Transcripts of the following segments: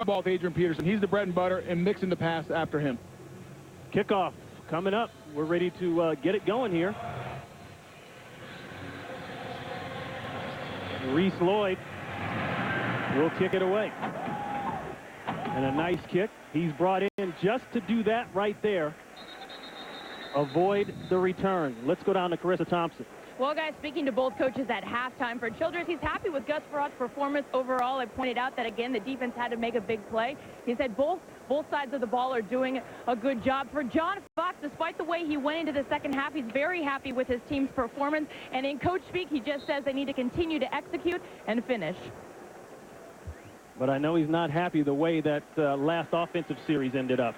ball with Adrian Peterson. He's the bread and butter and mixing the pass after him. Kickoff coming up. We're ready to get it going here. Reese Lloyd will kick it away. And a nice kick. He's brought in just to do that right there. Avoid the return. Let's go down to Carissa Thompson. Well, guys, speaking to both coaches at halftime for Childress, he's happy with Gus Frerott's performance overall. I pointed out that, again, the defense had to make a big play. He said both sides of the ball are doing a good job. For John Fox, despite the way he went into the second half, he's very happy with his team's performance. And in coach speak, he just says they need to continue to execute and finish. But I know he's not happy the way that last offensive series ended up.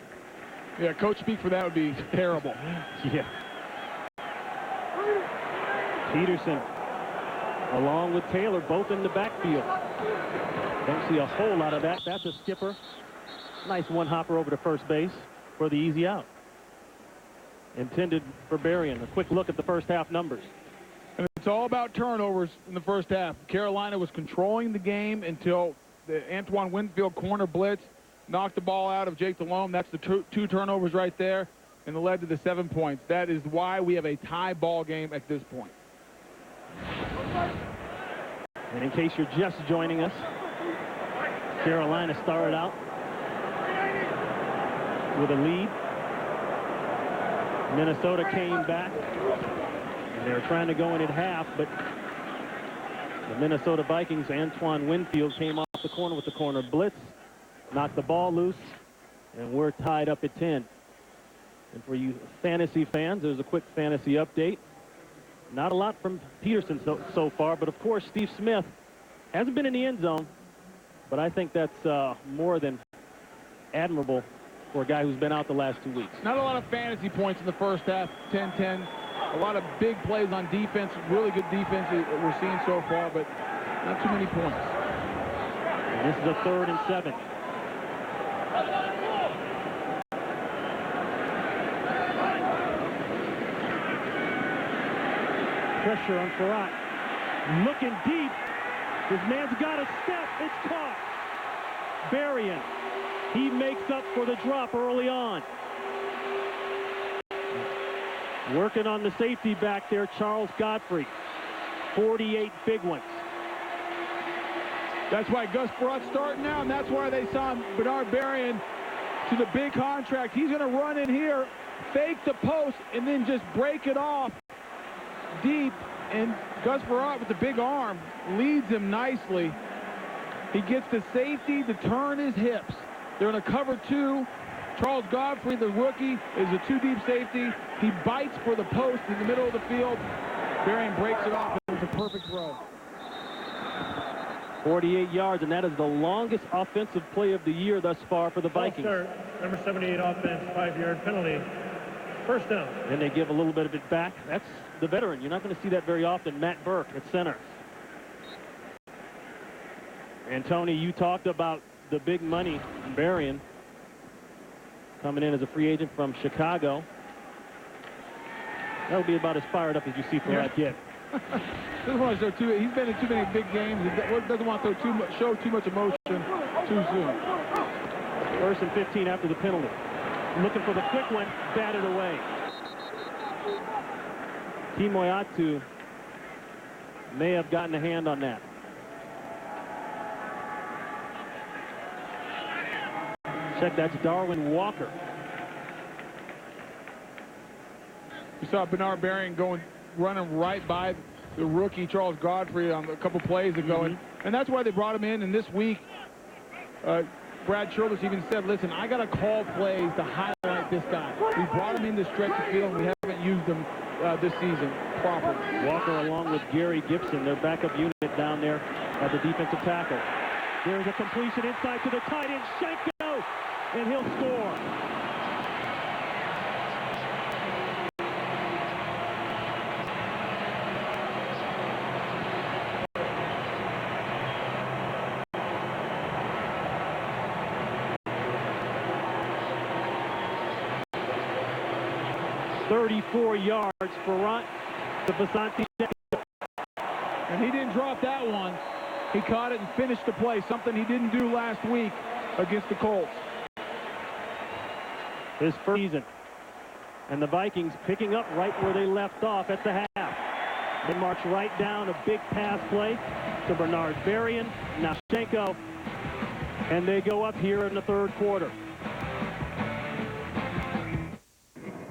Yeah, coach speak for that would be terrible. Yeah. Peterson, along with Taylor, both in the backfield. Don't see a whole lot of that. That's a skipper. Nice one-hopper over to first base for the easy out. Intended for Berrien. A quick look at the first half numbers. And it's all about turnovers in the first half. Carolina was controlling the game until the Antoine Winfield corner blitz knocked the ball out of Jake Delhomme. That's the two turnovers right there, and it led to the 7 points. That is why we have a tie ball game at this point. And in case you're just joining us, Carolina started out with a lead. Minnesota came back, and they were trying to go in at half, but the Minnesota Vikings, Antoine Winfield, came off the corner with the corner blitz, knocked the ball loose, and we're tied up at 10. And for you fantasy fans, there's a quick fantasy update. Not a lot from Peterson so far, but of course Steve Smith hasn't been in the end zone, but I think that's more than admirable for a guy who's been out the last 2 weeks. Not a lot of fantasy points in the first half, 10-10. A lot of big plays on defense, really good defense that we're seeing so far, but not too many points. And this is a 3rd and 7. Pressure on Frerotte. Looking deep. His man's got a step. It's caught. Berrien. He makes up for the drop early on. Working on the safety back there, Charles Godfrey. 48 big ones. That's why Gus Frerott's starting now, and that's why they signed Bernard Berrien to the big contract. He's going to run in here, fake the post, and then just break it off deep, and Gus Frerotte with the big arm leads him nicely. He gets the safety to turn his hips. They're in a cover 2. Charles Godfrey, the rookie, is a 2-deep safety. He bites for the post in the middle of the field. Berrien breaks it off, and it's a perfect throw. 48 yards, and that is the longest offensive play of the year thus far for the Vikings. Number 78 offense, 5-yard penalty. First down. And they give a little bit of it back. That's the veteran. You're not going to see that very often. Matt Burke at center. And Tony, you talked about the big money Berrien coming in as a free agent from Chicago. That'll be about as fired up as you see for that kid. Doesn't want to show he's been in too many big games. He doesn't want to show too much emotion too soon. 1st and 15 after the penalty. Looking for the quick one, batted away. Timoyatu may have gotten a hand on that. Check, that's Darwin Walker. You saw Bernard Berrien running right by the rookie Charles Godfrey on a couple plays ago, and that's why they brought him in. And this week, Brad Childress even said, listen, I got to call plays to highlight this guy. We brought him in to stretch the field, and we haven't used him this season properly. Walker along with Gary Gibson, their backup unit down there at the defensive tackle. There's a completion inside to the tight end, Shenko, and he'll score. .34 yards for Ront to Vasanti. And he didn't drop that one. He caught it and finished the play, something he didn't do last week. against the Colts. His first season. And the Vikings picking up right where they left off at the half. They march right down a big pass play to Bernard Berrien, Nashenko, and they go up here in the third quarter.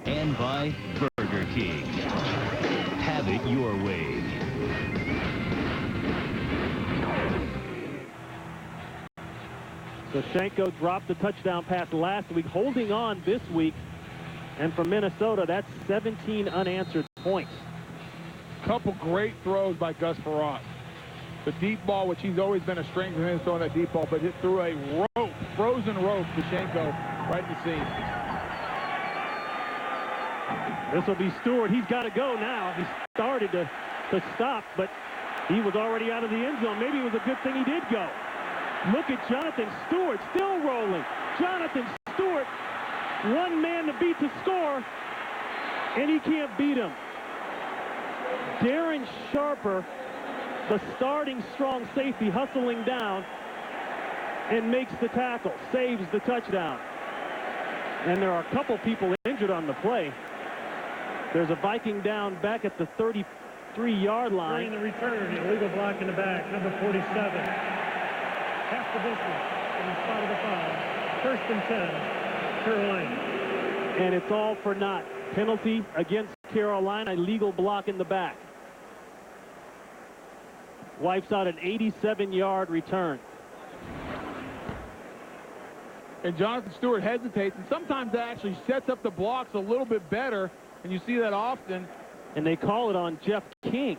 And by Burger King. Have it your way. So Shenko dropped the touchdown pass last week, holding on this week. And for Minnesota, that's 17 unanswered points. Couple great throws by Gus Frerotte. The deep ball, which he's always been a strength of his, throwing that deep ball, but it threw a rope, frozen rope to Shenko right in the seam. This will be Stewart. He's got to go now. He started to stop, but he was already out of the end zone. Maybe it was a good thing he did go. Look at Jonathan Stewart still rolling. Jonathan Stewart, one man to beat to score, and he can't beat him. Darren Sharper, the starting strong safety, hustling down and makes the tackle, saves the touchdown. And there are a couple people injured on the play. There's a Viking down back at the 33-yard line. During the return, illegal block in the back, number 47. Half the distance from the spot of the foul. First and 10, Carolina. And it's all for naught. Penalty against Carolina, illegal block in the back. Wipes out an 87-yard return. And Jonathan Stewart hesitates, and sometimes that actually sets up the blocks a little bit better, and you see that often. And they call it on Jeff King.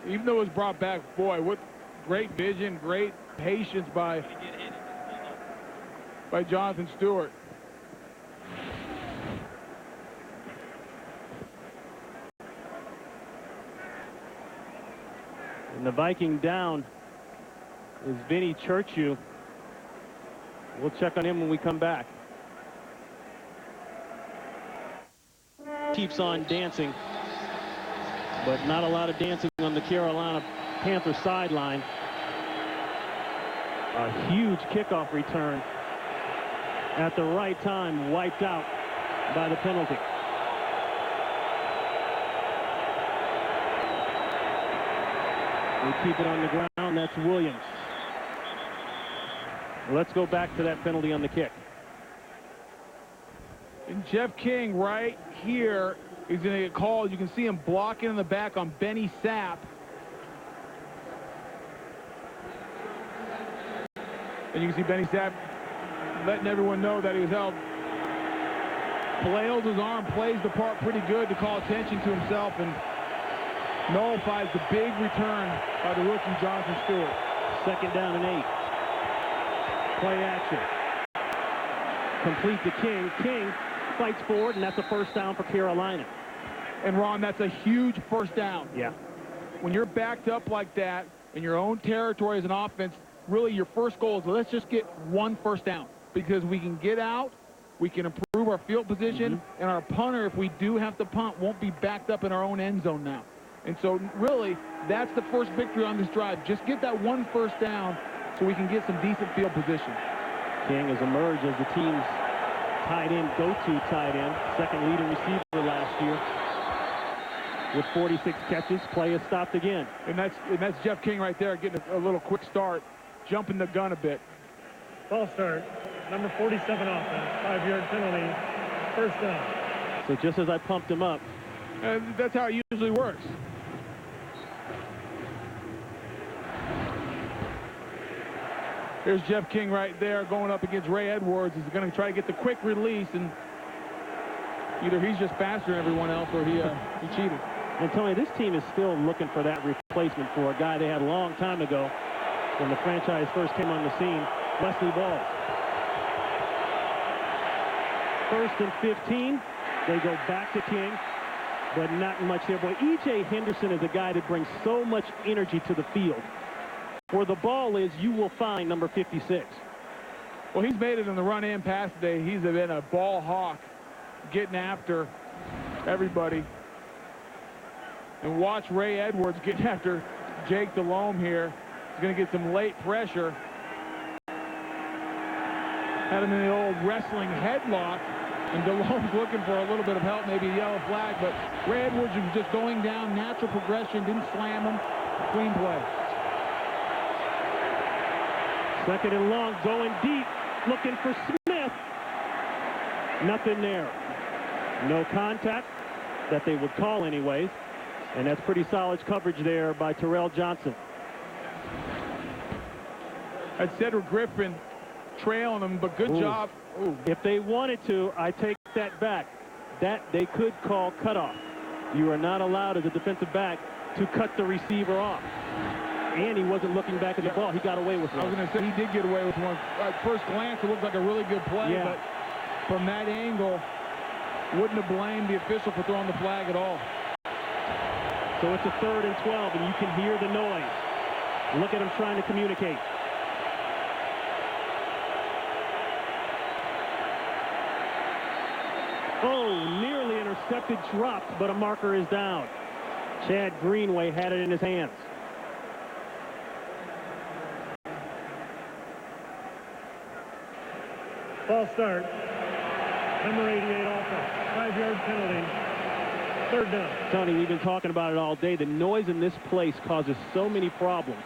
Even though it was brought back, boy, what great vision, great patience by Jonathan Stewart. And the Viking down is Vinny Churchu. We'll check on him when we come back. Keeps on dancing, but not a lot of dancing on the Carolina Panthers sideline. A huge kickoff return at the right time, wiped out by the penalty. We keep it on the ground. That's Williams. Let's go back to that penalty on the kick. And Jeff King right here is going to get called. You can see him blocking in the back on Benny Sapp. And you can see Benny Sapp letting everyone know that he was held. Flails his arm, plays the part pretty good to call attention to himself, and nullifies the big return by the rookie Jonathan Stewart. Second down and 8. Play action. Complete to King. King fights forward, and that's a first down for Carolina. And Ron, that's a huge first down. Yeah. When you're backed up like that in your own territory as an offense, really your first goal is let's just get one first down, because we can get out, we can improve our field position, and our punter, if we do have to punt, won't be backed up in our own end zone now. And so really, that's the first victory on this drive. Just get that one first down so we can get some decent field position. King has emerged as the team's tight end, go-to tight end, second leading receiver last year with 46 catches. Play is stopped again. And that's Jeff King right there getting a little quick start, jumping the gun a bit. Ball start, number 47 offense, 5-yard penalty, first down. So just as I pumped him up. That's how it usually works. Here's Jeff King right there going up against Ray Edwards. He's going to try to get the quick release, and either he's just faster than everyone else or he cheated. And Tony, this team is still looking for that replacement for a guy they had a long time ago when the franchise first came on the scene, Wesley Balls. First and 15. They go back to King, but not much there. Boy, E.J. Henderson is a guy that brings so much energy to the field. Where the ball is, you will find number 56. Well, he's made it in the run and pass today. He's been a ball hawk, getting after everybody. And watch Ray Edwards getting after Jake Delhomme here. He's going to get some late pressure. Had him in the old wrestling headlock. And DeLone's looking for a little bit of help, maybe a yellow flag, but Ray Edwards was just going down, natural progression, didn't slam him. Clean play. Second and long, going deep, looking for Smith. Nothing there. No contact that they would call anyways. And that's pretty solid coverage there by Terrell Johnson. That's Cedric Griffin trailing him, but good job. Ooh. If they wanted to, I take that back. That they could call cutoff. You are not allowed as a defensive back to cut the receiver off. And he wasn't looking back at the ball. He got away with one. I was going to say, he did get away with one. At first glance, it looked like a really good play, but from that angle, wouldn't have blamed the official for throwing the flag at all. So it's a 3rd and 12, and you can hear the noise. Look at him trying to communicate. Oh, nearly intercepted, dropped, but a marker is down. Chad Greenway had it in his hands. False start. Number 88 offense. 5-yard penalty. 3rd down. Tony, we've been talking about it all day. The noise in this place causes so many problems.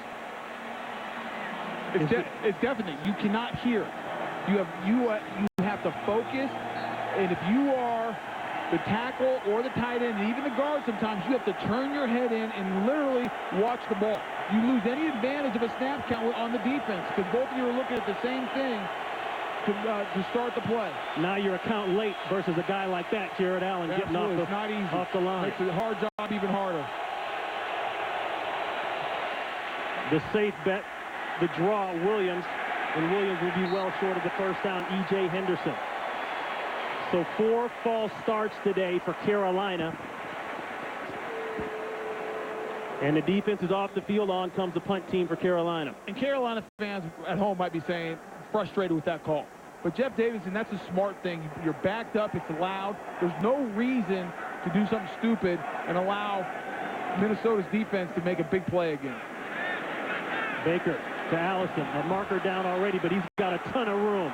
It's definite. You cannot hear. You have to focus, and if you are the tackle or the tight end, and even the guard, sometimes you have to turn your head in and literally watch the ball. You lose any advantage of a snap count on the defense because both of you are looking at the same thing to start the play. Now you're a count late versus a guy like that, Jared Allen, getting off the line. Makes the hard job even harder. The safe bet, the draw, Williams, and Williams will be well short of the first down. E.J. Henderson. So 4 false starts today for Carolina. And the defense is off the field. On comes the punt team for Carolina. And Carolina fans at home might be saying, frustrated with that call. But Jeff Davidson, that's a smart thing. You're backed up. It's loud. There's no reason to do something stupid and allow Minnesota's defense to make a big play again. Baker to Allison. A marker down already, but he's got a ton of room.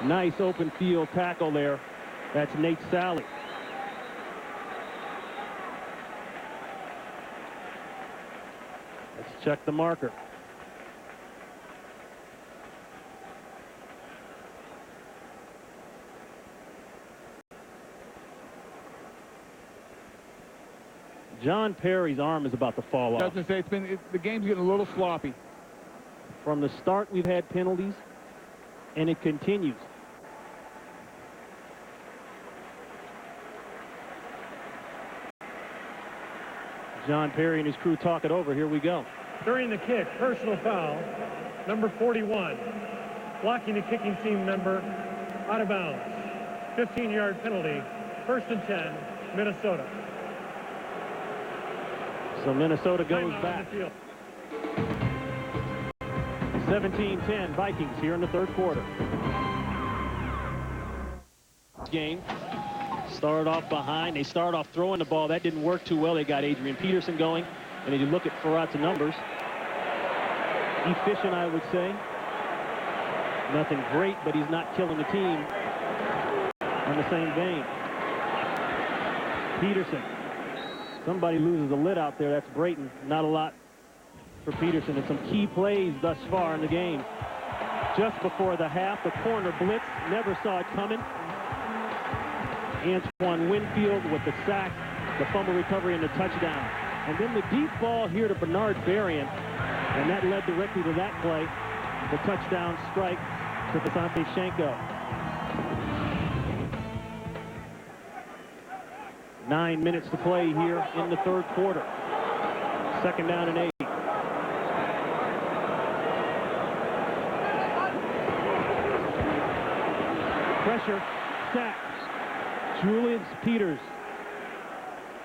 Nice open field tackle there. That's Nate Sally. Let's check the marker. John Perry's arm is about to fall off. I was going to say, the game's getting a little sloppy. From the start, we've had penalties, and it continues. John Perry and his crew talk it over. Here we go. During the kick, personal foul, number 41. Blocking the kicking team member out of bounds. 15-yard penalty, 1st and 10, Minnesota. So Minnesota goes back. 17-10 Vikings here in the 3rd quarter. Game started off behind. They started off throwing the ball. That didn't work too well. They got Adrian Peterson going. And if you look at Farrat's numbers, efficient, I would say. Nothing great, but he's not killing the team on the same vein. Peterson. Somebody loses a lid out there. That's Brayton. Not a lot for Peterson. And some key plays thus far in the game. Just before the half, the corner blitz. Never saw it coming. Antoine Winfield with the sack, the fumble recovery, and the touchdown. And then the deep ball here to Bernard Berrien. And that led directly to that play. The touchdown strike to Vasante Shenko. 9 minutes to play here in the 3rd quarter. 2nd down and 8. Pressure, sack. Julius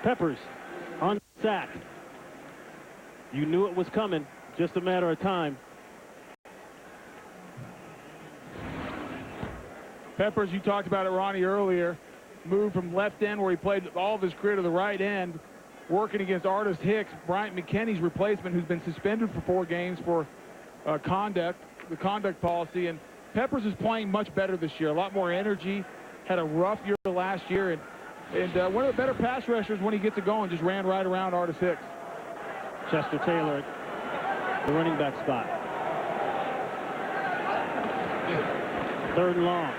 Peppers on sack. You knew it was coming, just a matter of time. Peppers, you talked about it, Ronnie, earlier. Moved from left end where he played all of his career to the right end. working against Artis Hicks, Bryant McKinney's replacement, who's been suspended for 4 games for the conduct policy. And Peppers is playing much better this year, a lot more energy, had a rough year last year, and one of the better pass rushers when he gets it going, just ran right around Artis Hicks. Chester Taylor at the running back spot. 3rd and long.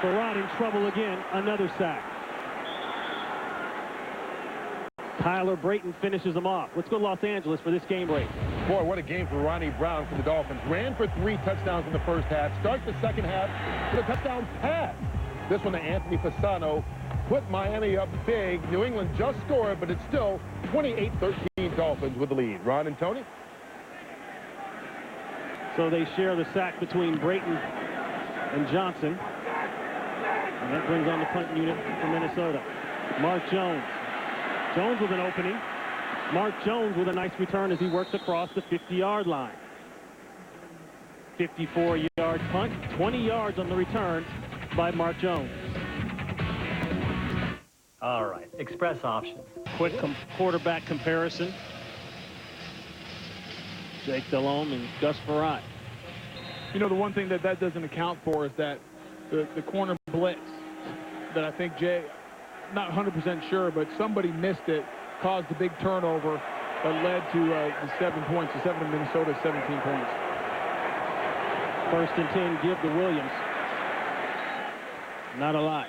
Farad in trouble again, another sack. Tyler Brayton finishes them off. Let's go to Los Angeles for this game break. Boy, what a game for Ronnie Brown for the Dolphins. Ran for 3 touchdowns in the first half. Starts the second half with a touchdown pass. This one to Anthony Fasano. Put Miami up big. New England just scored, but it's still 28-13 Dolphins with the lead. Ron and Tony? So they share the sack between Brayton and Johnson. And that brings on the punt unit from Minnesota. Mark Jones. Jones with an opening. Mark Jones with a nice return as he works across the 50-yard line. 54-yard punt, 20 yards on the return by Mark Jones. All right, express option. Quick quarterback comparison. Jake Delhomme and Gus Farad. You know, the one thing that doesn't account for is that the corner blitz that I think Jay, not 100% sure, but somebody missed it, caused a big turnover that led to the 7 points, the 7 to Minnesota, 17 points. 1st and 10, give to Williams. Not a lot.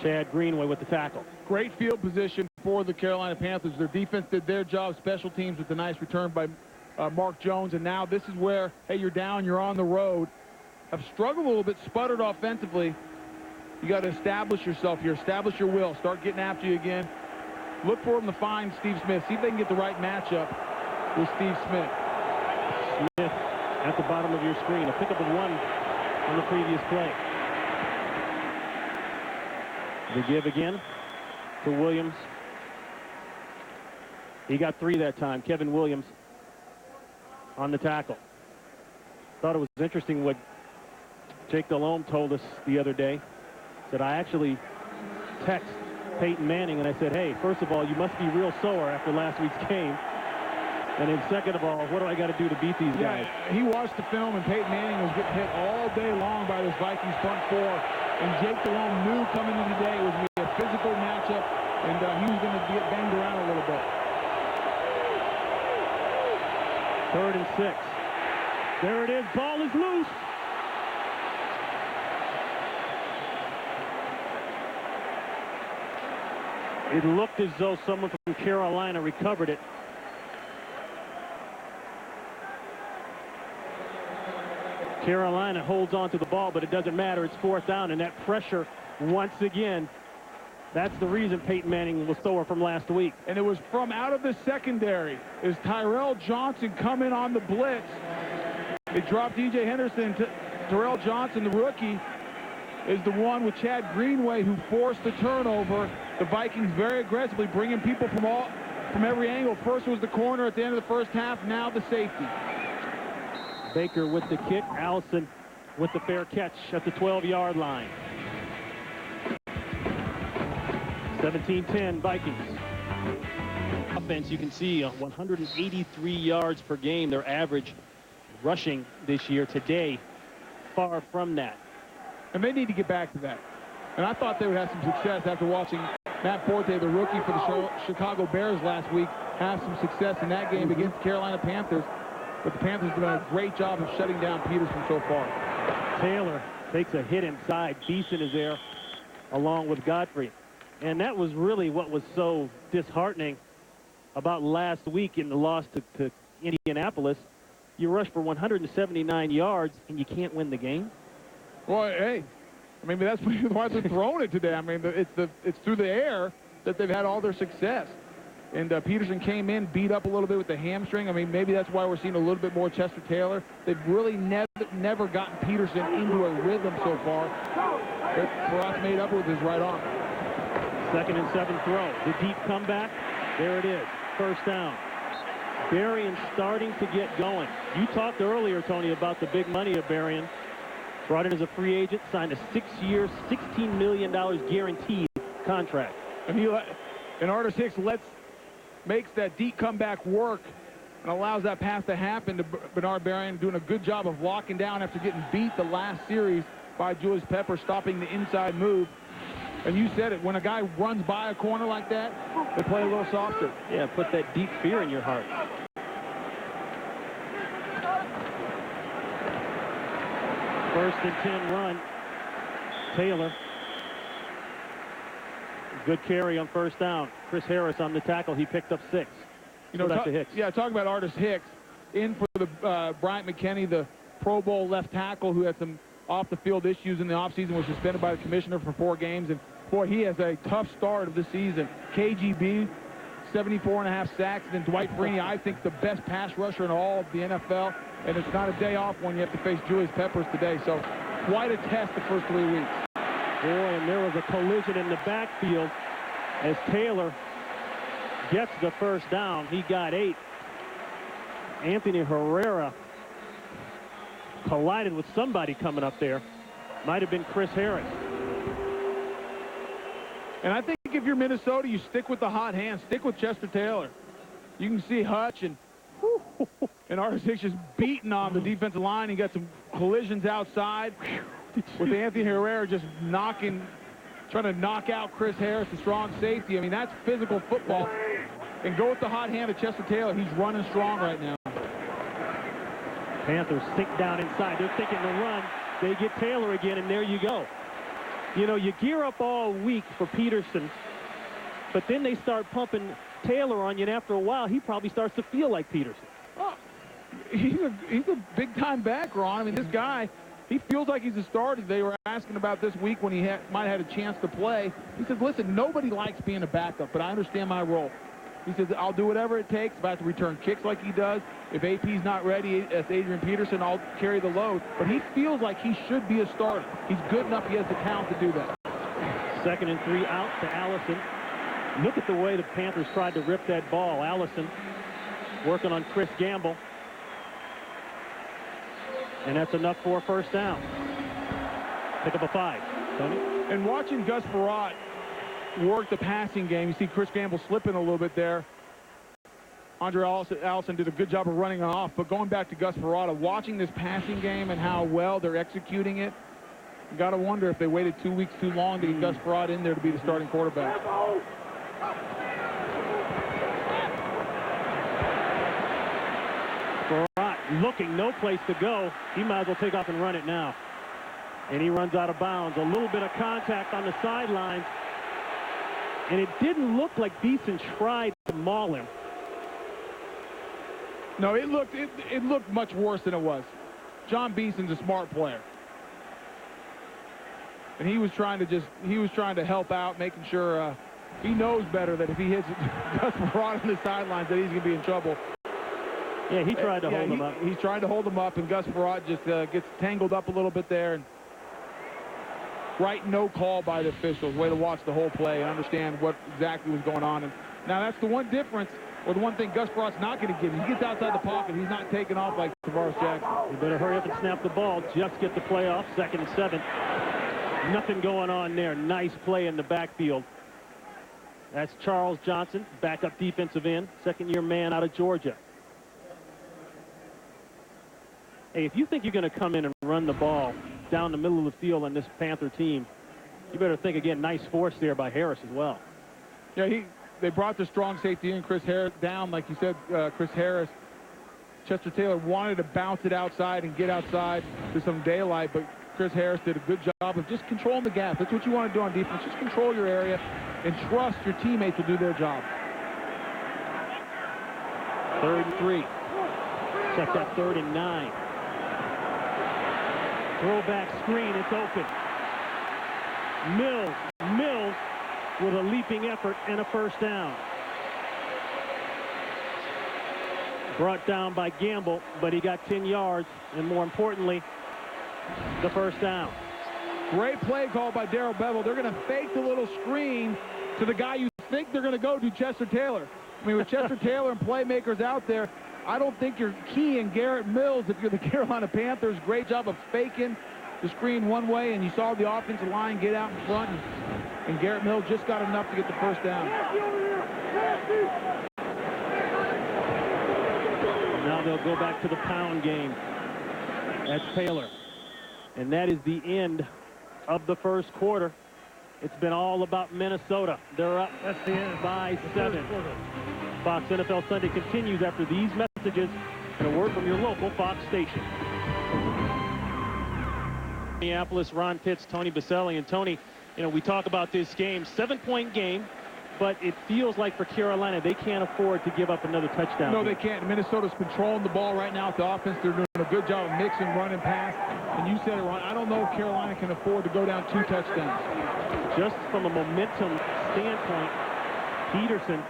Chad Greenway with the tackle. Great field position for the Carolina Panthers. Their defense did their job. Special teams with the nice return by Mark Jones. And now this is where, hey, you're down, you're on the road. Have struggled a little bit, sputtered offensively. You got to establish yourself here, establish your will, start getting after you again. Look for them to find Steve Smith. See if they can get the right matchup with Steve Smith. Smith at the bottom of your screen. A pickup of 1 on the previous play. The give again to Williams. He got 3 that time. Kevin Williams on the tackle. Thought it was interesting what Jake Delhomme told us the other day. Said, I actually text Peyton Manning and I said, hey, first of all, you must be real sore after last week's game. And then second of all, what do I got to do to beat these guys? He watched the film, and Peyton Manning was getting hit all day long by this Vikings front 4. And Jake Delhomme knew coming into today it was going to be a physical matchup, and he was going to get banged around a little bit. 3rd and 6. There it is. Ball is loose. It looked as though someone from Carolina recovered it. Carolina holds on to the ball, but it doesn't matter. It's 4th down, and that pressure, once again, that's the reason Peyton Manning was sore from last week. And it was from out of the secondary. Is Tyrell Johnson coming on the blitz? They dropped DJ Henderson. Tyrell Johnson, the rookie, is the one with Chad Greenway who forced the turnover. The Vikings very aggressively bringing people from every angle. First was the corner at the end of the first half, now the safety. Baker with the kick. Allison with the fair catch at the 12-yard line. 17-10 Vikings. Offense, you can see 183 yards per game. Their average rushing this year. Today, far from that. And they need to get back to that. And I thought they would have some success after watching Matt Forte, the rookie for the Chicago Bears last week, have some success in that game against the Carolina Panthers. But the Panthers have done a great job of shutting down Peterson so far. Taylor takes a hit inside. Beeson is there along with Godfrey. And that was really what was so disheartening about last week in the loss to Indianapolis. You rush for 179 yards and you can't win the game. Well, hey, I mean, that's why they're throwing it today. I mean, it's through the air that they've had all their success. And Peterson came in, beat up a little bit with the hamstring. I mean, maybe that's why we're seeing a little bit more Chester Taylor. They've really never gotten Peterson into a rhythm so far. But Farad made up with his right arm. 2nd and 7 throw. The deep comeback. There it is. 1st down. Berrien starting to get going. You talked earlier, Tony, about the big money of Berrien. Brought in as a free agent, signed a 6-year, $16 million guaranteed contract. And Artis Hicks makes that deep comeback work and allows that pass to happen to Bernard Berrien, doing a good job of locking down after getting beat the last series by Julius Pepper, stopping the inside move. And you said it, when a guy runs by a corner like that, they play a little softer. Yeah, put that deep fear in your heart. First and 10 run. Taylor. Good carry on first down. Chris Harris on the tackle. He picked up 6. You know, back to Hicks. Yeah, talking about Artis Hicks. In for the Bryant McKinney, the Pro Bowl left tackle who had some off-the-field issues in the offseason, was suspended by the commissioner for 4 games. And, boy, he has a tough start of the season. KGB, 74.5 sacks. And then Dwight Freeney, I think the best pass rusher in all of the NFL. And it's not a day off when you have to face Julius Peppers today. So quite a test the first 3 weeks. Boy, and there was a collision in the backfield as Taylor gets the first down. He got 8. Anthony Herrera collided with somebody coming up there. Might have been Chris Harris. And I think if you're Minnesota, you stick with the hot hand. Stick with Chester Taylor. You can see Hutch and Artis Hicks just beating on the defensive line. He got some collisions outside with Anthony Herrera just trying to knock out Chris Harris, the strong safety. I mean, that's physical football. And go with the hot hand of Chester Taylor. He's running strong right now. Panthers sink down inside. They're thinking to run. They get Taylor again, and there you go. You know, you gear up all week for Peterson, but then they start pumping Taylor on you, and after a while, he probably starts to feel like Peterson. Oh, he's a big-time back, Ron. I mean, this guy, he feels like he's a starter. They were asking about this week when he might have had a chance to play. He said, listen, nobody likes being a backup, but I understand my role. He says, I'll do whatever it takes. If I have to return kicks like he does, if AP's not ready, as Adrian Peterson, I'll carry the load. But he feels like he should be a starter. He's good enough. He has the talent to do that. 2nd and 3 out to Allison. Look at the way the Panthers tried to rip that ball. Allison working on Chris Gamble. And that's enough for a first down. Pick up a 5. Tony? And watching Gus Frerotte work the passing game, you see Chris Gamble slipping a little bit there. Andre Allison did a good job of running off, but going back to Gus Frerotte, watching this passing game and how well they're executing it, you got to wonder if they waited 2 weeks too long to get Gus Frerotte in there to be the starting quarterback. Frerotte looking, no place to go. He might as well take off and run it now. And he runs out of bounds. A little bit of contact on the sidelines. And it didn't look like Beeson tried to maul him. No, it looked much worse than it was. John Beeson's a smart player. And he was trying to help out, making sure he knows better that if he hits Gus Frerotte on the sidelines that he's going to be in trouble. Yeah, he tried to hold him up. He's trying to hold him up, and Gus Frerotte just gets tangled up a little bit there. And right, no call by the officials. Way to watch the whole play and understand what exactly was going on. And now that's the one difference, or the one thing Gus Ferotte's not going to give. He gets outside the pocket. He's not taking off like Tavares Jackson. You better hurry up and snap the ball. Just get the play off. 2nd and 7. Nothing going on there. Nice play in the backfield. That's Charles Johnson, backup defensive end, 2nd-year man out of Georgia. Hey, if you think you're going to come in and run the ball down the middle of the field on this Panther team, you better think again. Nice force there by Harris as well. Yeah, they brought the strong safety in, Chris Harris, down, like you said, Chris Harris. Chester Taylor wanted to bounce it outside and get outside to some daylight, but Chris Harris did a good job of just controlling the gap. That's what you want to do on defense. Just control your area and trust your teammates will do their job. 3rd and 3. Check that 3rd and 9. Throwback screen, it's open. Mills with a leaping effort and a first down. Brought down by Gamble, but he got 10 yards, and more importantly, the first down. Great play call by Darrell Bevel. They're going to fake the little screen to the guy you think they're going to go to, Chester Taylor. I mean, with Chester Taylor and playmakers out there, I don't think you're keying Garrett Mills if you're the Carolina Panthers. Great job of faking the screen one way, and you saw the offensive line get out in front, and Garrett Mills just got enough to get the first down. Now they'll go back to the pound game. That's Taylor. And that is the end of the first quarter. It's been all about Minnesota. They're up by 7. Fox NFL Sunday continues after these messages and a word from your local Fox station. Minneapolis, Ron Pitts, Tony Baselli. And Tony, we talk about this game, 7-point game, but it feels like for Carolina, they can't afford to give up another touchdown. No, they can't. Minnesota's controlling the ball right now at the offense. They're doing a good job of mixing, running, pass. And you said it, Ron. I don't know if Carolina can afford to go down 2 touchdowns. Just from a momentum standpoint, Peterson,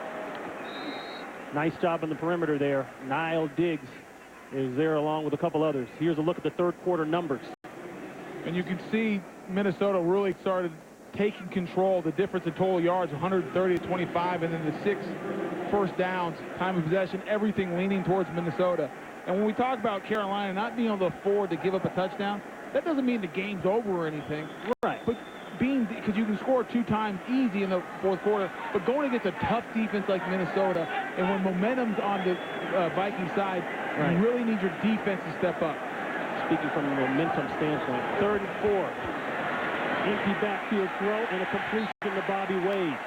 nice job on the perimeter there. Niall Diggs is there along with a couple others. Here's a look at the third quarter numbers. And you can see Minnesota really started taking control. The difference in total yards, 130 to 25, and then the 6 first downs, time of possession, everything leaning towards Minnesota. And when we talk about Carolina not being able to afford to give up a touchdown, that doesn't mean the game's over or anything. Right. But because you can score 2 times easy in the fourth quarter, but going against a tough defense like Minnesota, and when momentum's on the Viking side, you really need your defense to step up. Speaking from a momentum standpoint, 3rd and 4. Empty backfield throw and a completion to Bobby Wade.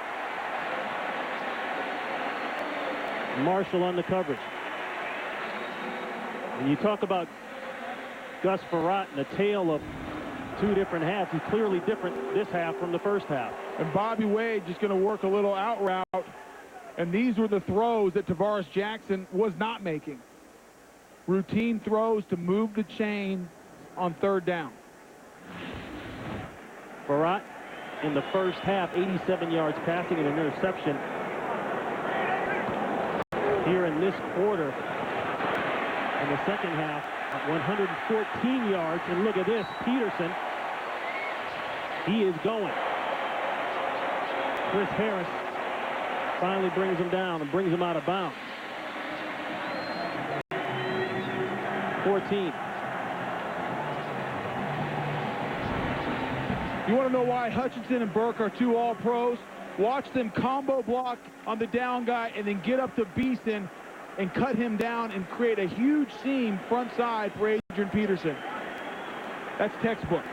Marshall on the coverage. When you talk about Gus Frerotte and a tale of 2 different halves, he's clearly different this half from the first half. And Bobby Wade just going to work a little out route, and these were the throws that Tavares Jackson was not making. Routine throws to move the chain on 3rd down. Frerotte in the first half, 87 yards passing and an interception. Here in this quarter, in the second half, 114 yards. And look at this, Peterson. He is going. Chris Harris finally brings him down and brings him out of bounds. 14. You want to know why Hutchinson and Burke are 2 all-pros? Watch them combo block on the down guy and then get up to Beeson and cut him down and create a huge seam front side for Adrian Peterson. That's textbook.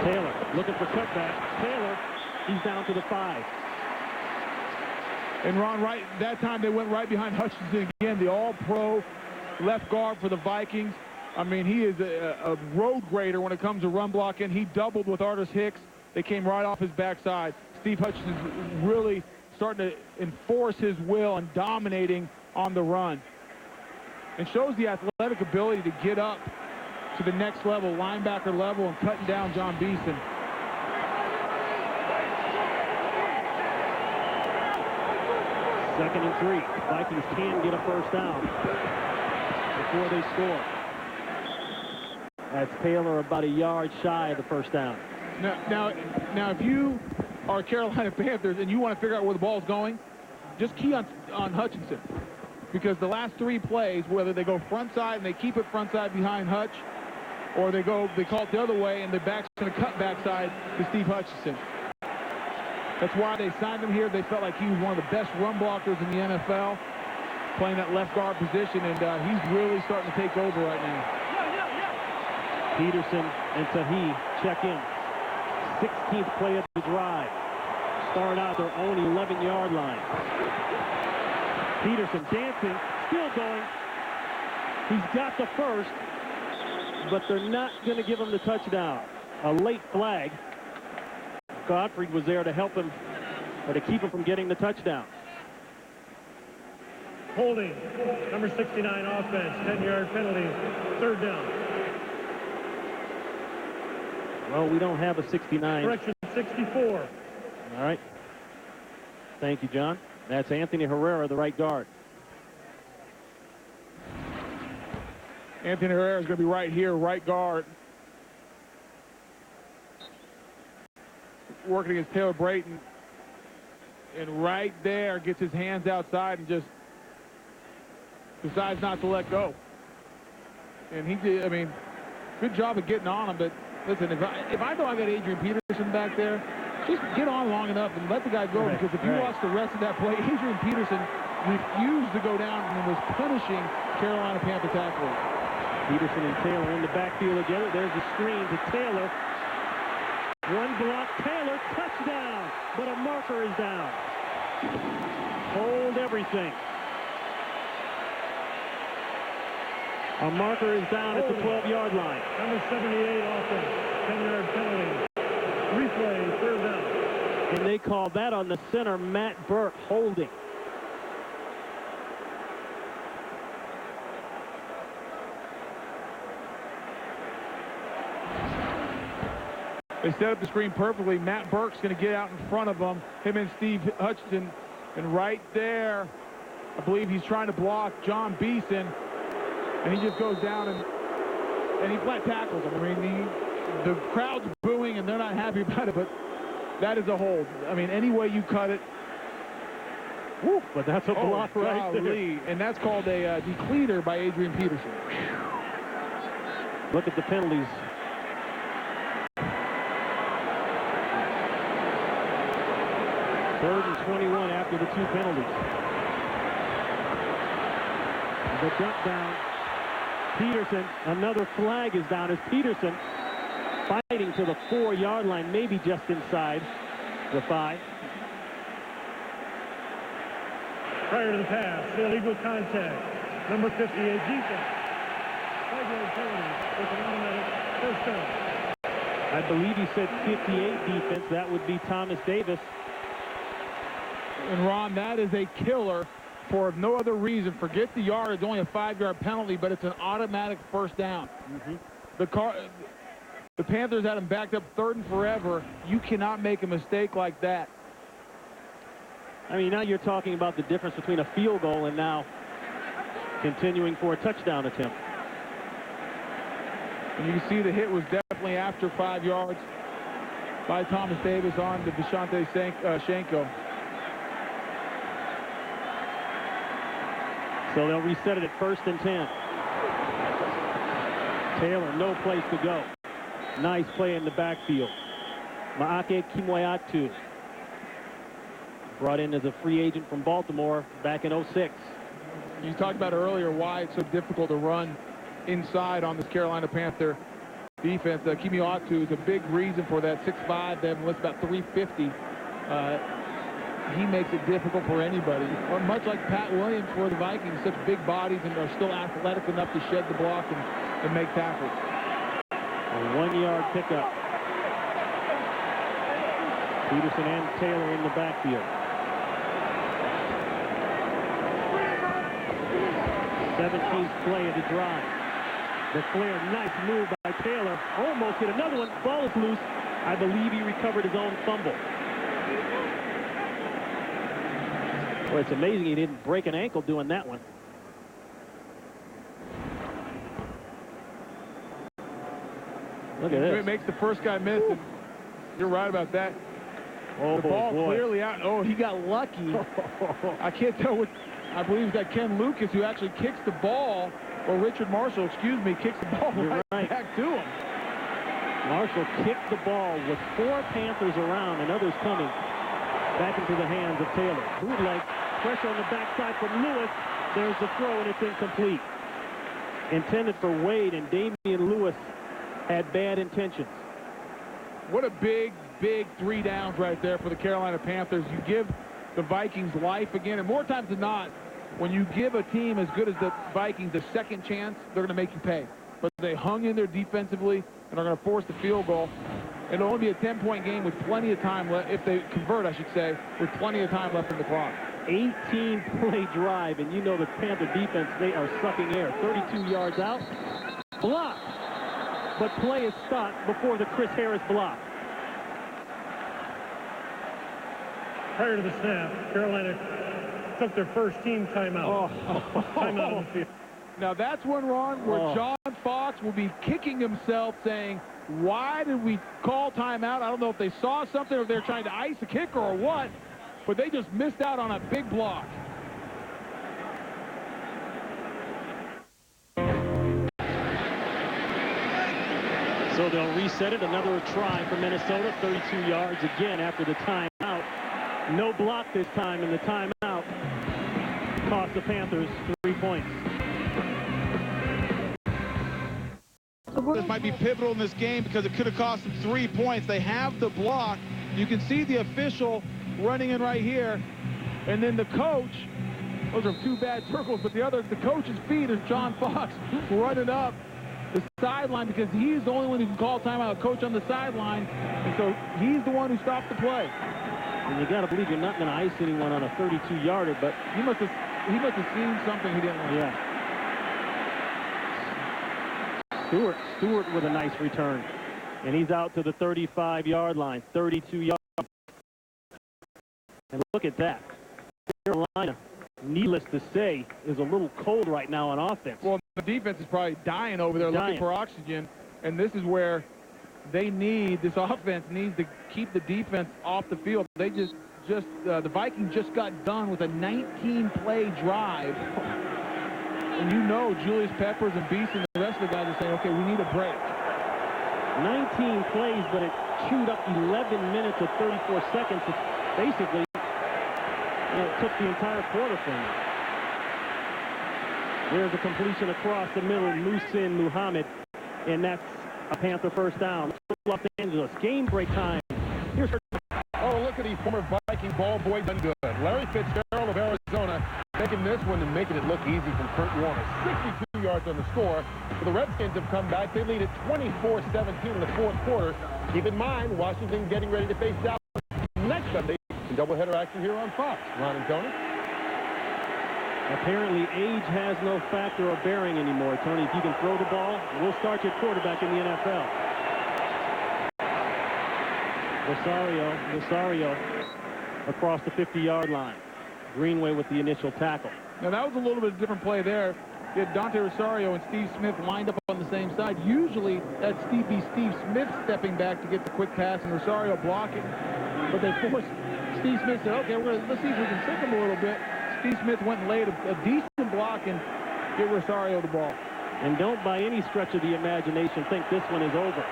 Taylor looking for cutback. Taylor, he's down to the 5. And Ron, right that time they went right behind Hutchinson again, the all-pro left guard for the Vikings. I mean, he is a road grader when it comes to run blocking. He doubled with Artis Hicks. They came right off his backside. Steve Hutchinson's really starting to enforce his will and dominating on the run. And shows the athletic ability to get up to the next level, linebacker level, and cutting down John Beeson. Second and 3. Vikings can get a first down before they score. That's Taylor about a yard shy of the first down. Now, if you are Carolina Panthers and you want to figure out where the ball's going, just key on Hutchinson. Because the last 3 plays, whether they go front side and they keep it front side behind Hutch, or they call it the other way and the back's going to cut backside to Steve Hutchinson. That's why they signed him here. They felt like he was one of the best run blockers in the NFL, playing that left guard position, and he's really starting to take over right now. Peterson and Tahi check in. 16th play of the drive. Start out their own 11-yard line. Peterson dancing, still going. He's got the first, but they're not going to give him the touchdown. A late flag. Gottfried was there to help him, or to keep him from getting the touchdown. Holding, number 69 offense, 10-yard penalty, 3rd down. Well, we don't have a 69. Correction, 64. All right. Thank you, John. That's Anthony Herrera, the right guard. Anthony Herrera is going to be right here, right guard. Working against Taylor Brayton. And right there gets his hands outside and just decides not to let go. And he did, I mean, good job of getting on him, but listen, if I know I got Adrian Peterson back there, just get on long enough and let the guy go, because if you watch the rest of that play, Adrian Peterson refused to go down and was punishing Carolina Panther tacklers. Peterson and Taylor in the backfield together. There's the screen to Taylor. One block, Taylor, touchdown, but a marker is down. Hold everything. A marker is down at the 12-yard line. Number 78 offense, 10-yard penalty. Replay, third down. And they call that on the center, Matt Burke, holding. They set up the screen perfectly. Matt Burke's going to get out in front of him and Steve Hutchinson. And right there, I believe he's trying to block John Beeson. And he just goes down and he flat tackles him. I mean, the crowd's booing and they're not happy about it, but that is a hold. I mean, any way you cut it. Woo, but that's a block right there. And that's called a decleater by Adrian Peterson. Look at the penalties. Third and 21 after the 2 penalties. The dump down. Peterson, another flag is down as Peterson fighting to the 4-yard line, maybe just inside the 5. Prior to the pass, illegal contact. Number 58, defense. 5-yard penalty with an automatic first down. I believe he said 58 defense. That would be Thomas Davis. And Ron, that is a killer for no other reason. Forget the yard. It's only a 5-yard penalty, but it's an automatic first down. The Panthers had him backed up 3rd and forever. You cannot make a mistake like that. I mean, now you're talking about the difference between a field goal and now continuing for a touchdown attempt. And you can see the hit was definitely after 5 yards by Thomas Davis on to Deshante Shanko. So they'll reset it at 1st and 10. Taylor, no place to go. Nice play in the backfield. Maake Kimwayatu, brought in as a free agent from Baltimore back in '06. You talked about earlier why it's so difficult to run inside on this Carolina Panther defense. Kimwayatu is a big reason for that. 6'5", they have him listed about 350. He makes it difficult for anybody. Or much like Pat Williams for the Vikings, such big bodies and are still athletic enough to shed the block and make tackles. A 1-yard pickup. Peterson and Taylor in the backfield. 17th play of the drive. The flare, nice move by Taylor. Almost hit another one. Ball is loose. I believe he recovered his own fumble. Well, it's amazing he didn't break an ankle doing that one. Look at this. It makes the first guy miss. And you're right about that. Oh, the ball boy. clearly out. Oh, he got lucky. I can't tell what. I believe it's that Ken Lucas who actually kicks the ball, or Richard Marshall, excuse me, kicks the ball right back to him. Marshall kicked the ball with 4 Panthers around and others coming back into the hands of Taylor. Bootleg, pressure on the backside from Lewis. There's the throw, and it's incomplete. Intended for Wade, and Damian Lewis had bad intentions. What a big 3 downs right there for the Carolina Panthers. You give the Vikings life again, and more times than not, when you give a team as good as the Vikings a second chance, they're going to make you pay. But they hung in there defensively and are going to force the field goal. It'll only be a 10-point game with plenty of time left, if they convert, I should say, with plenty of time left in the clock. 18-play drive, and you know the Panther defense, they are sucking air. 32 yards out, blocked, but play is stopped before the Chris Harris block. Prior to the snap, Carolina took their first team timeout. Timeout on the field. Now that's one, Ron, where John Fox will be kicking himself saying, why did we call timeout? I don't know if they saw something or they're trying to ice the kicker or what, but they just missed out on a big block. So they'll reset it. Another try for Minnesota. 32 yards again after the timeout. No block this time, and the timeout cost the Panthers 3 points. This might be pivotal in this game because it could have cost them 3 points. They have the block. You can see the official running in right here. And then the coach, those are 2 bad circles, but the coach's feet is John Fox running up the sideline because he's the only one who can call timeout, coach on the sideline. And so he's the one who stopped the play. And you got to believe you're not going to ice anyone on a 32-yarder, but he must have seen something he didn't like. Yeah. Stewart with a nice return. And he's out to the 35-yard line, 32 yards. And look at that. Carolina, needless to say, is a little cold right now on offense. Well, the defense is probably dying over there looking for oxygen. And this is where this offense needs to keep the defense off the field. They the Vikings just got done with a 19-play drive. And you know Julius Peppers and Beast and the rest of the guys are saying, okay, we need a break. 19 plays, but it chewed up 11 minutes of 34 seconds. It basically took the entire quarter from them. There's a completion across the middle, Muhsin Muhammad, and that's a Panther first down. Los Angeles, game break time. Here's Oh, look at these former Viking ball boy done good. Larry Fitzgerald of Arizona taking this one and making it look easy from Kurt Warner. 62 yards on the score. But the Redskins have come back. They lead at 24-17 in the fourth quarter. Keep in mind, Washington getting ready to face Dallas next Sunday in doubleheader action here on Fox. Ron and Tony. Apparently, age has no factor or bearing anymore, Tony. If you can throw the ball, we'll start your quarterback in the NFL. Rosario across the 50-yard line. Greenway with the initial tackle. Now, that was a little bit of a different play there. You had Dante Rosario and Steve Smith lined up on the same side. Usually, that's Steve Smith stepping back to get the quick pass and Rosario blocking. But they forced Steve Smith said, okay, let's see if we can sick him a little bit. Steve Smith went and laid a decent block and give Rosario the ball. And don't by any stretch of the imagination think this one is over.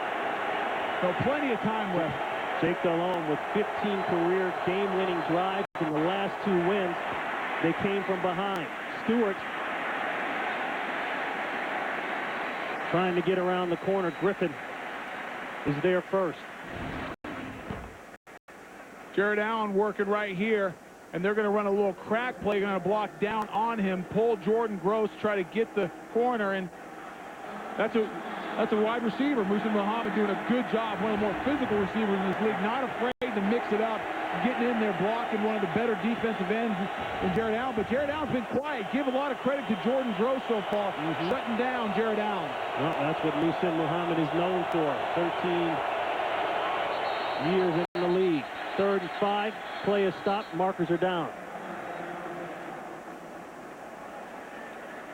So plenty of time left. Jake Delhomme with 15 career game-winning drives in the last 2 wins. They came from behind. Stewart trying to get around the corner. Griffin is there first. Jared Allen working right here, and they're going to run a little crack play. Going to block down on him, pull Jordan Gross, try to get the corner, and that's a wide receiver. Muhsin Muhammad doing a good job, one of the more physical receivers in this league, not afraid to mix it up, getting in there, blocking one of the better defensive ends than Jared Allen. But Jared Allen's been quiet. Give a lot of credit to Jordan Gross so far, shutting down Jared Allen. Well, that's what Muhsin Muhammad is known for. 13 years in the league. 3rd and 5, play is stopped, markers are down.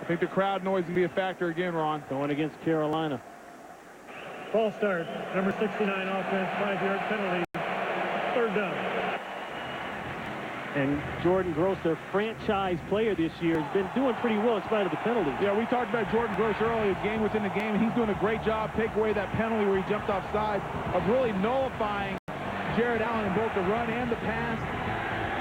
I think the crowd noise will be a factor again, Ron. Going against Carolina. False start, number 69 offense, 5-yard penalty, 3rd down. And Jordan Gross, their franchise player this year, has been doing pretty well in spite of the penalties. Yeah, we talked about Jordan Gross earlier, game within the game, and he's doing a great job taking away that penalty where he jumped offside of really nullifying Jared Allen in both the run and the pass.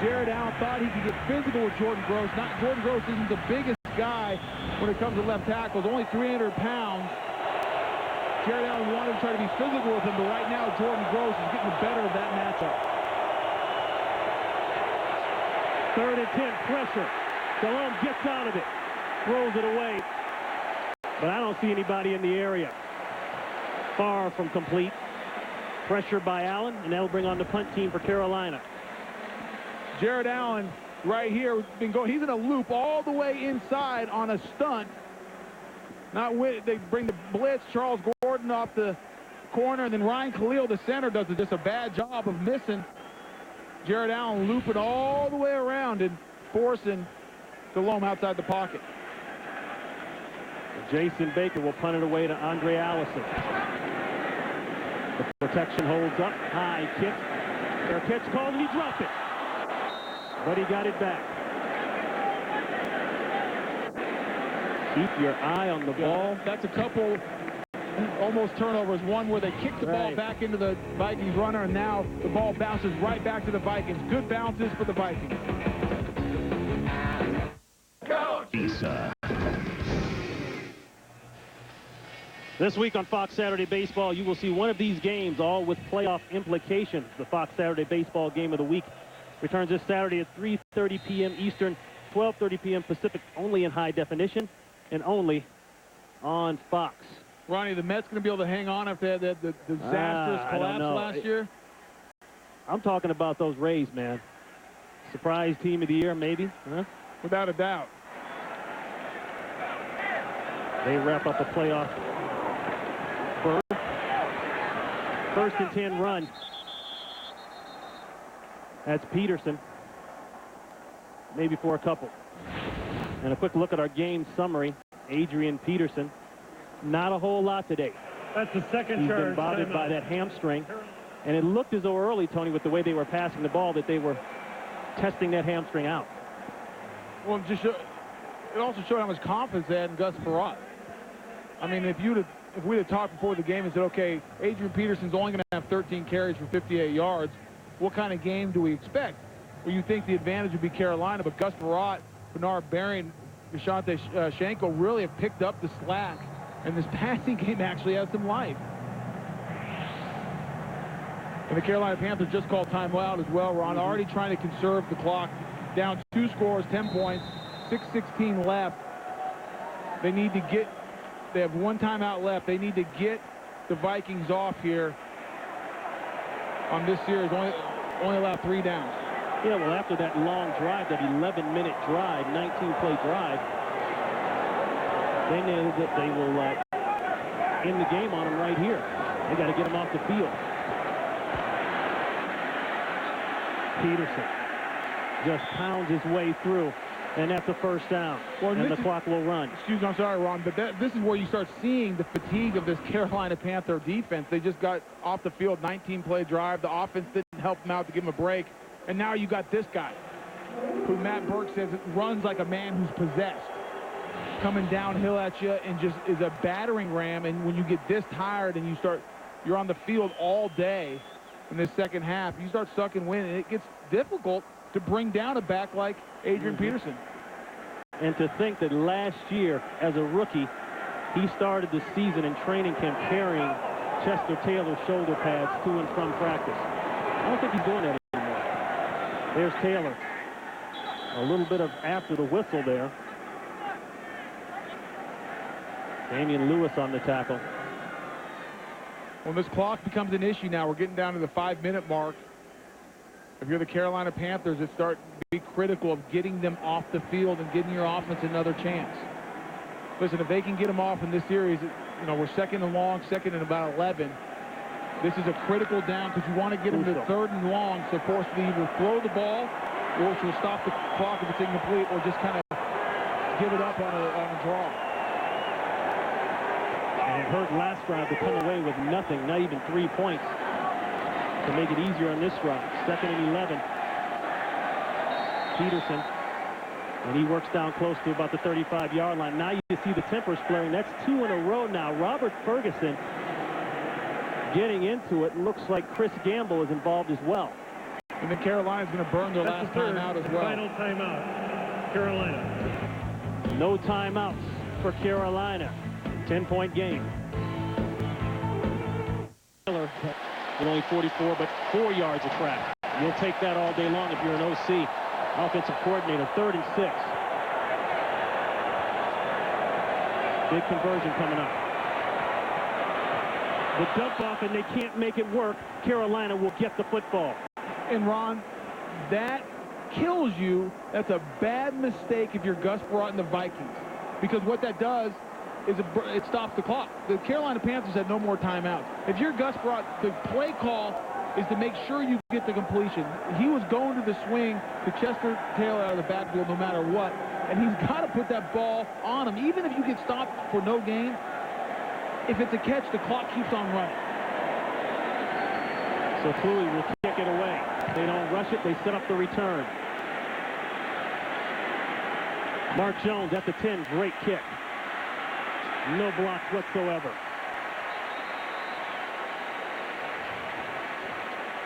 Jared Allen thought he could get physical with Jordan Gross. Jordan Gross isn't the biggest guy when it comes to left tackles, only 300 pounds. Jared Allen wanted to try to be physical with him, but right now Jordan Gross is getting the better of that matchup. 3rd and 10, pressure. Delhomme gets out of it, throws it away, but I don't see anybody in the area. Far from complete. Pressure by Allen, and that'll bring on the punt team for Carolina. Jared Allen right here, he's in a loop all the way inside on a stunt. They bring the blitz, Charles Gordon off the corner, and then Ryan Khalil, the center, does just a bad job of missing. Jared Allen looping all the way around and forcing Delhomme outside the pocket. Jason Baker will punt it away to Andre Allison. The protection holds up, high kick. Their catch called, and he dropped it. But he got it back. Keep your eye on the ball. That's a couple almost turnovers. One where they kicked the ball Right. back into the Vikings runner, and now the ball bounces right back to the Vikings. Good bounces for the Vikings. Isa. This week on Fox Saturday Baseball, you will see one of these games, all with playoff implications. The Fox Saturday Baseball Game of the Week returns this Saturday at 3:30 p.m. Eastern, 12:30 p.m. Pacific, only in high definition and only on Fox. Ronnie, the Mets going to be able to hang on after the disastrous I don't collapse know. last year? I'm talking about those Rays, man. Surprise team of the year, maybe, huh? Without a doubt. They wrap up a playoff berth. First and 10 run. That's Peterson. Maybe for a couple. And a quick look at our game summary. Adrian Peterson. Not a whole lot today. That's the second He's charge. been bothered by timeout. that hamstring. And it looked as though early, Tony, with the way they were passing the ball, that they were testing that hamstring out. Well, it also showed how much confidence they had in Gus Frerotte. I mean, if we'd have talked before the game and said, okay, Adrian Peterson's only going to have 13 carries for 58 yards, what kind of game do we expect? Well, you think the advantage would be Carolina, but Gus Frerotte, Bernard Berry, Deshante Shanko really have picked up the slack, and this passing game actually has some life. And the Carolina Panthers just called timeout as well, Ron. Already trying to conserve the clock. Down 2 scores, 10 points, 6:16 left. They have 1 timeout left. They need to get the Vikings off here on this series. Only allow 3 downs. Yeah, well, after that long drive, that 11-minute drive, 19-play drive, they know that they will end the game on them right here. They got to get them off the field. Peterson just pounds his way through, and that's a first down. Well, and the clock will run. Excuse me, I'm sorry, Ron, but this is where you start seeing the fatigue of this Carolina Panther defense. They just got off the field, 19-play drive. The offense didn't help them out to give them a break. And now you got this guy, who Matt Burke says runs like a man who's possessed, coming downhill at you and just is a battering ram. And when you get this tired and you're on the field all day in this second half, you start sucking wind, and it gets difficult to bring down a back like Adrian Peterson. And to think that last year, as a rookie, he started the season in training camp carrying Chester Taylor's shoulder pads to and from practice. I don't think he's doing that anymore. There's Taylor. A little bit of after the whistle there. Damian Lewis on the tackle. When this clock becomes an issue now, we're getting down to the 5-minute mark. If you're the Carolina Panthers, it's starting to be critical of getting them off the field and giving your offense another chance. Listen, if they can get them off in this series, we're second and long, second and about 11. This is a critical down because you want to get them to 3rd and long, so force them to either throw the ball, which will stop the clock if it's incomplete, or just kind of give it up on a draw. And it hurt last drive to come away with nothing, not even 3 points, to make it easier on this drive. 2nd and 11. Peterson, and he works down close to about the 35-yard line. Now you see the tempers flaring. That's 2 in a row now. Robert Ferguson getting into it. Looks like Chris Gamble is involved as well. And then Carolina's going to burn their last timeout as well. Final timeout, Carolina. No timeouts for Carolina. 10-point game. Taylor with only 44, but 4 yards of track. You'll take that all day long if you're an OC. Offensive coordinator, 3rd and 6. Big conversion coming up. The dump off, and they can't make it work. Carolina will get the football. And Ron, that kills you. That's a bad mistake if you're Gus Frerotte and the Vikings, because what that does is it stops the clock. The Carolina Panthers had no more timeouts. If you're Gus Frerotte, the play call is to make sure you get the completion. He was going to the swing to Chester Taylor out of the backfield no matter what, and he's got to put that ball on him. Even if you get stopped for no gain, if it's a catch, the clock keeps on running. So Cluey will kick it away. They don't rush it. They set up the return. Mark Jones at the 10. Great kick. No blocks whatsoever.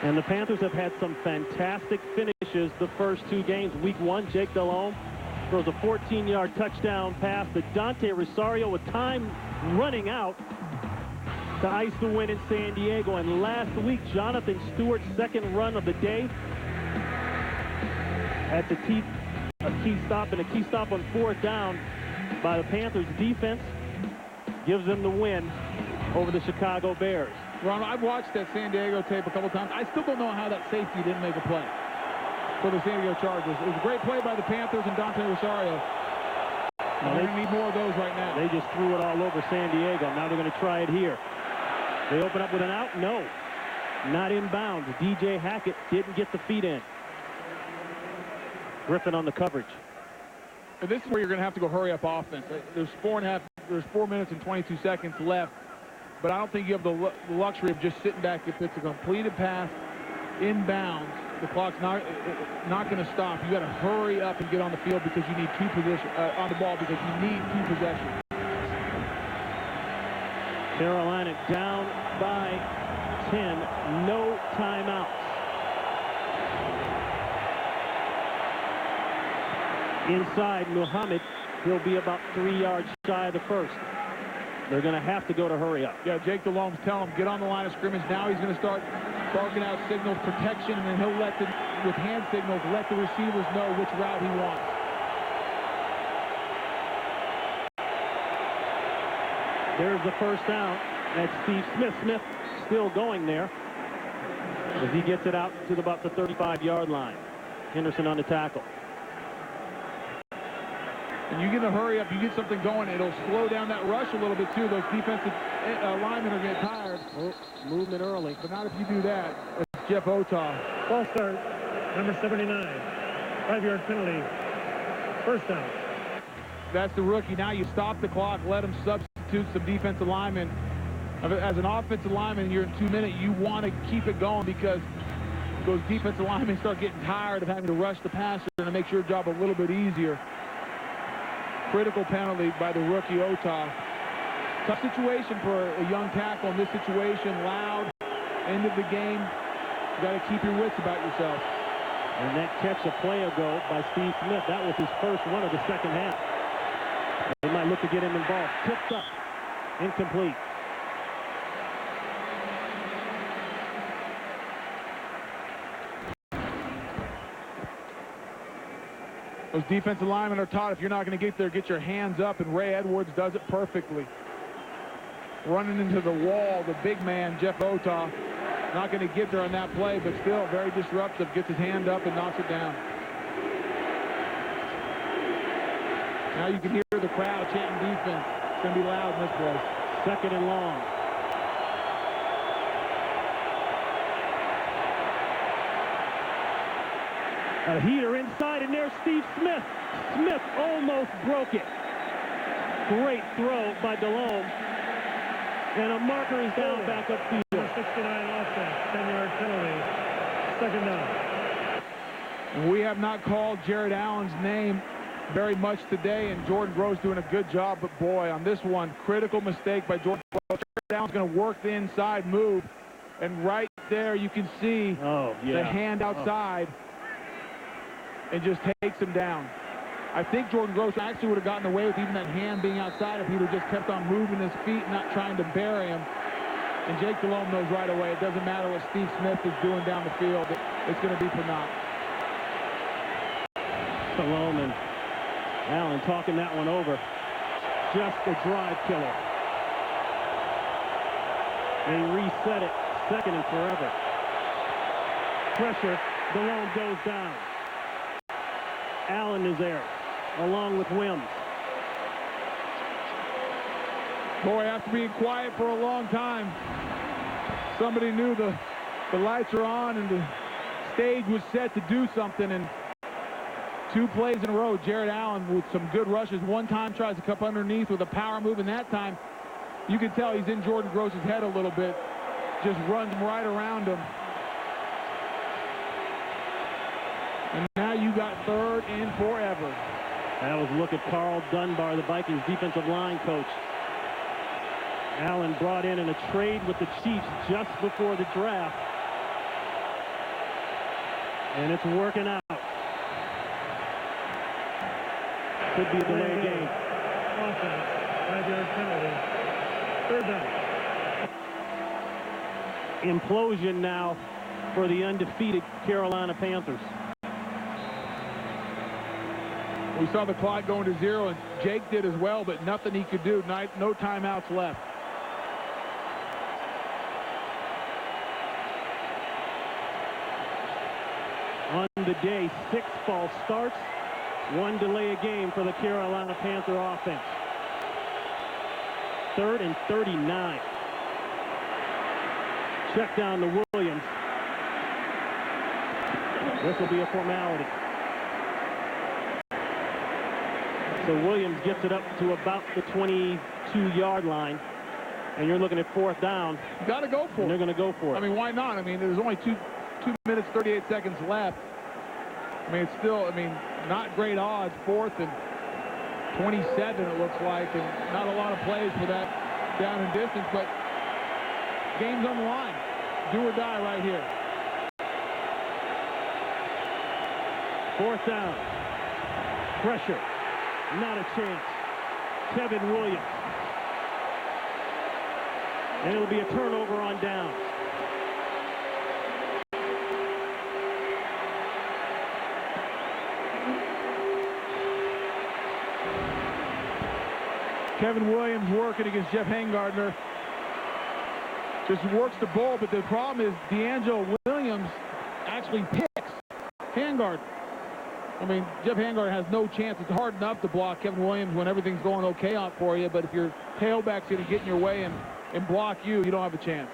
And the Panthers have had some fantastic finishes the first two games. Week 1, Jake Delhomme throws a 14-yard touchdown pass to Dante Rosario with time running out to ice the win in San Diego. And last week, Jonathan Stewart's second run of the day at a key stop on 4th down by the Panthers defense gives them the win over the Chicago Bears. Ron, I've watched that San Diego tape a couple times. I still don't know how that safety didn't make a play for the San Diego Chargers. It was a great play by the Panthers and Dante Rosario. They're going to need more of those right now. They just threw it all over San Diego. Now they're going to try it here. They open up with an out. No, not inbounds. DJ Hackett didn't get the feet in. Griffin on the coverage. And this is where you're going to have to go hurry up offense. There's 4 minutes and 22 seconds left, but I don't think you have the luxury of just sitting back. If it's a completed pass inbounds, the clock's not going to stop. You got to hurry up and get on the field because you need 2 positions on the ball because you need 2 possessions. Carolina down by 10. No timeouts. Inside, Muhammad, he'll be about 3 yards shy of the first. They're going to have to go to hurry up. Yeah, Jake Delhomme's telling him, get on the line of scrimmage. Now he's going to start barking out signals, protection, and then he'll with hand signals, let the receivers know which route he wants. There's the first down. That's Steve Smith. Smith still going there as he gets it out to about the 35-yard line. Henderson on the tackle. And you get to hurry up, you get something going, it'll slow down that rush a little bit too. Those defensive linemen are getting tired. Oh, movement early. But not if you do that. It's Jeff Otah. Ball start, number 79. 5-yard penalty. First down. That's the rookie. Now you stop the clock, let him substitute some defensive linemen. As an offensive lineman, you're in 2 minutes. You want to keep it going because those defensive linemen start getting tired of having to rush the passer and to make your job a little bit easier. Critical penalty by the rookie Otah. Tough situation for a young tackle in this situation. Loud, end of the game. You got to keep your wits about yourself. And that catch a play ago by Steve Smith, that was his first one of the second half. They might look to get him involved. Tipped up, incomplete. Those defensive linemen are taught if you're not going to get there, get your hands up, and Ray Edwards does it perfectly. Running into the wall, the big man, Jeff Otah, not going to get there on that play, but still very disruptive, gets his hand up and knocks it down. Now you can hear the crowd chanting defense. It's going to be loud in this place. Second and long. A heater inside, and there's Steve Smith. Smith almost broke it. Great throw by Delhomme. And a marker is down back upfield. 69 offense, 10-yard penalty. Second down. We have not called Jared Allen's name very much today, and Jordan Gross doing a good job, but boy, on this one, critical mistake by Jordan Gross. Jared Allen's going to work the inside move, and right there you can see the hand outside. And just takes him down. I think Jordan Gross actually would have gotten away with even that hand being outside if he would have just kept on moving his feet, not trying to bury him. And Jake Delhomme knows right away. It doesn't matter what Steve Smith is doing down the field. It's going to be for naught. Delhomme and Allen talking that one over. Just a drive killer. They reset it. Second and forever. Pressure. Delhomme goes down. Allen is there, along with Wims. Boy, after being quiet for a long time, somebody knew the lights are on and the stage was set to do something. And 2 plays in a row, Jared Allen with some good rushes. One time tries to come underneath with a power move, and that time you can tell he's in Jordan Gross's head a little bit. Just runs right around him. And now you got 3rd and forever. That was a look at Carl Dunbar, the Vikings defensive line coach. Allen brought in a trade with the Chiefs just before the draft. And it's working out. Could be a delayed game. Offense, 5-yard penalty. Third down. Implosion now for the undefeated Carolina Panthers. We saw the clock going to 0, and Jake did as well, but nothing he could do. No timeouts left. On the day, 6 false starts, 1 delay a game for the Carolina Panther offense. 3rd and 39. Check down to Williams. This will be a formality. So Williams gets it up to about the 22-yard line, and you're looking at 4th down. You got to go for it. They're going to go for it. I mean, why not? I mean, there's only 2 minutes, 38 seconds left. I mean, it's still, I mean, not great odds. 4th and 27, it looks like, and not a lot of plays for that down and distance, but game's on the line. Do or die right here. 4th down. Pressure. Not a chance. Kevin Williams. And it'll be a turnover on down. Kevin Williams working against Jeff Hangardner. Just works the ball, but the problem is D'Angelo Williams actually picks Hangardner. I mean, Jeff Hangardner has no chance. It's hard enough to block Kevin Williams when everything's going okay out for you, but if your tailback's going to get in your way and block you, you don't have a chance.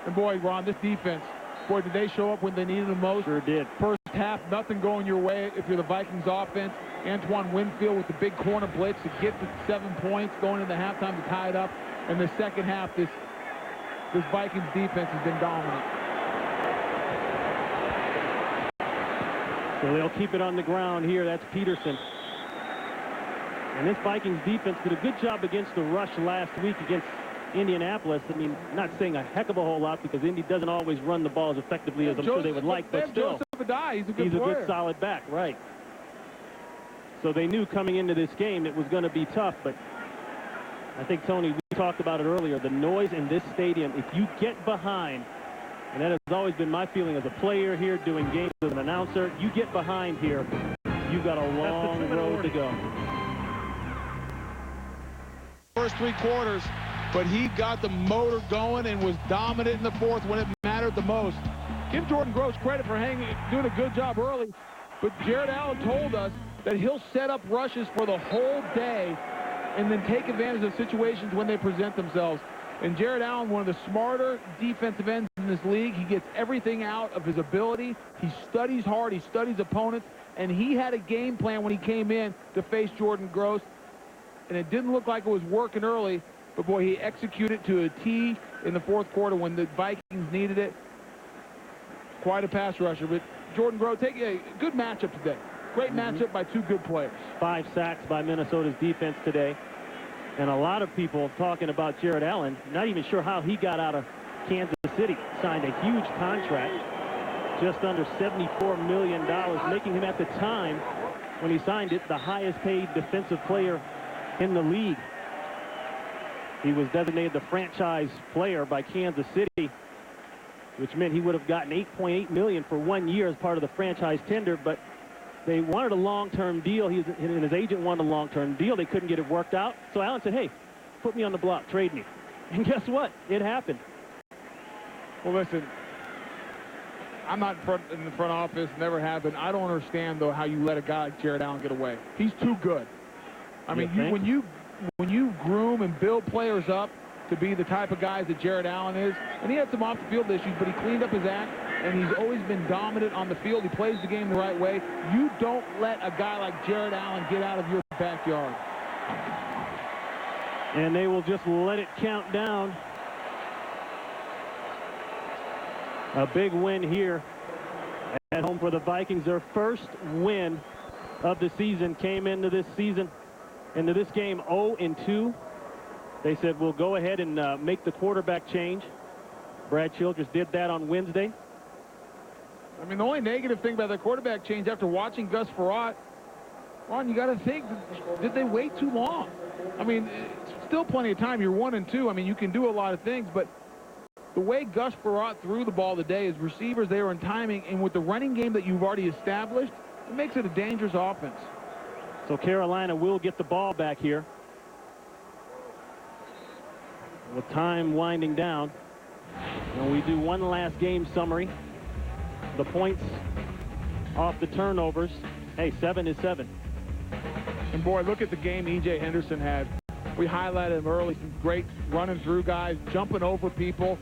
And boy, Ron, this defense, boy, did they show up when they needed them most? Sure did. First half, nothing going your way if you're the Vikings offense. Antoine Winfield with the big corner blitz to get the 7 points going into halftime to tie it up. In the second half, this Vikings defense has been dominant. So they'll keep it on the ground here. That's Peterson. And this Vikings defense did a good job against the rush last week against Indianapolis. I mean, not saying a heck of a whole lot because Indy doesn't always run the ball as effectively as I'm sure they would like, but still. He's a He's a good solid back, right. So they knew coming into this game it was going to be tough, but I think, Tony, we talked about it earlier, the noise in this stadium, if you get behind, and that has always been my feeling as a player here doing games as an announcer, you get behind here, you've got a long road to go. First 3 quarters, but he got the motor going and was dominant in the 4th when it mattered the most. Give Jordan Gross credit for doing a good job early, but Jared Allen told us that he'll set up rushes for the whole day and then take advantage of situations when they present themselves. And Jared Allen, one of the smarter defensive ends in this league, he gets everything out of his ability. He studies hard, he studies opponents, and he had a game plan when he came in to face Jordan Gross. And it didn't look like it was working early, but boy, he executed to a T in the 4th quarter when the Vikings needed it. Quite a pass rusher, but Jordan Gross, take a good matchup today. Great matchup by 2 good players. 5 sacks by Minnesota's defense today. And a lot of people talking about Jared Allen, not even sure how he got out of Kansas City. Signed a huge contract, just under $74 million, making him at the time when he signed it the highest paid defensive player in the league. He was designated the franchise player by Kansas City, which meant he would have gotten $8.8 million for 1 year as part of the franchise tender, but they wanted a long-term deal. And his agent wanted a long-term deal. They couldn't get it worked out. So Allen said, hey, put me on the block, trade me. And guess what? It happened. Well, listen, I'm not in the front office, never have been. I don't understand, though, how you let a guy like Jared Allen get away. He's too good. I mean, when you groom and build players up to be the type of guys that Jared Allen is, and he had some off-the-field issues, but he cleaned up his act, and he's always been dominant on the field. He plays the game the right way. You don't let a guy like Jared Allen get out of your backyard. And they will just let it count down. A big win here at home for the Vikings. Their first win of the season came into this game 0-2. They said, we'll go ahead and make the quarterback change. Brad Childress did that on Wednesday. I mean, the only negative thing about the quarterback change after watching Gus Frerotte, Ron, you got to think, did they wait too long? I mean, it's still plenty of time. You're 1-2. I mean, you can do a lot of things, but the way Gus Frerotte threw the ball today is receivers, they were in timing, and with the running game that you've already established, it makes it a dangerous offense. So Carolina will get the ball back here. With time winding down, and we do one last game summary. The points off the turnovers. Hey, 7 is 7. And boy, look at the game E.J. Henderson had. We highlighted him early. Some great running through guys, jumping over people,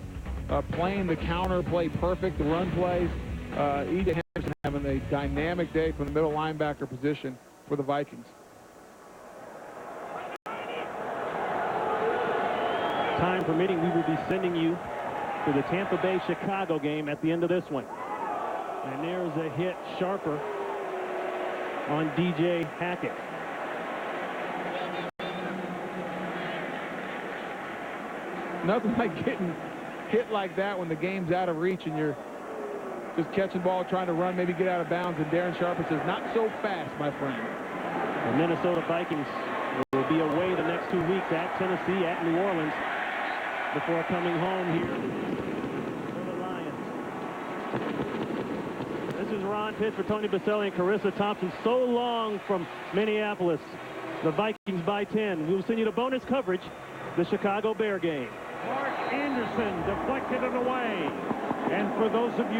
playing the counter play perfect, the run plays. E.J. Henderson having a dynamic day from the middle linebacker position for the Vikings. Time permitting, we will be sending you to the Tampa Bay-Chicago game at the end of this one. And there's a hit sharper on DJ Hackett. Nothing like getting hit like that when the game's out of reach and you're just catching the ball, trying to run, maybe get out of bounds, and Darren Sharper says, not so fast, my friend. The Minnesota Vikings will be away the next 2 weeks at Tennessee, at New Orleans, before coming home here for the Lions. This is Ron Pitts for Tony Baselli and Carissa Thompson. So long from Minneapolis. The Vikings by 10. We will send you to bonus coverage, the Chicago Bear game. Mark Anderson deflected it away. And for those of you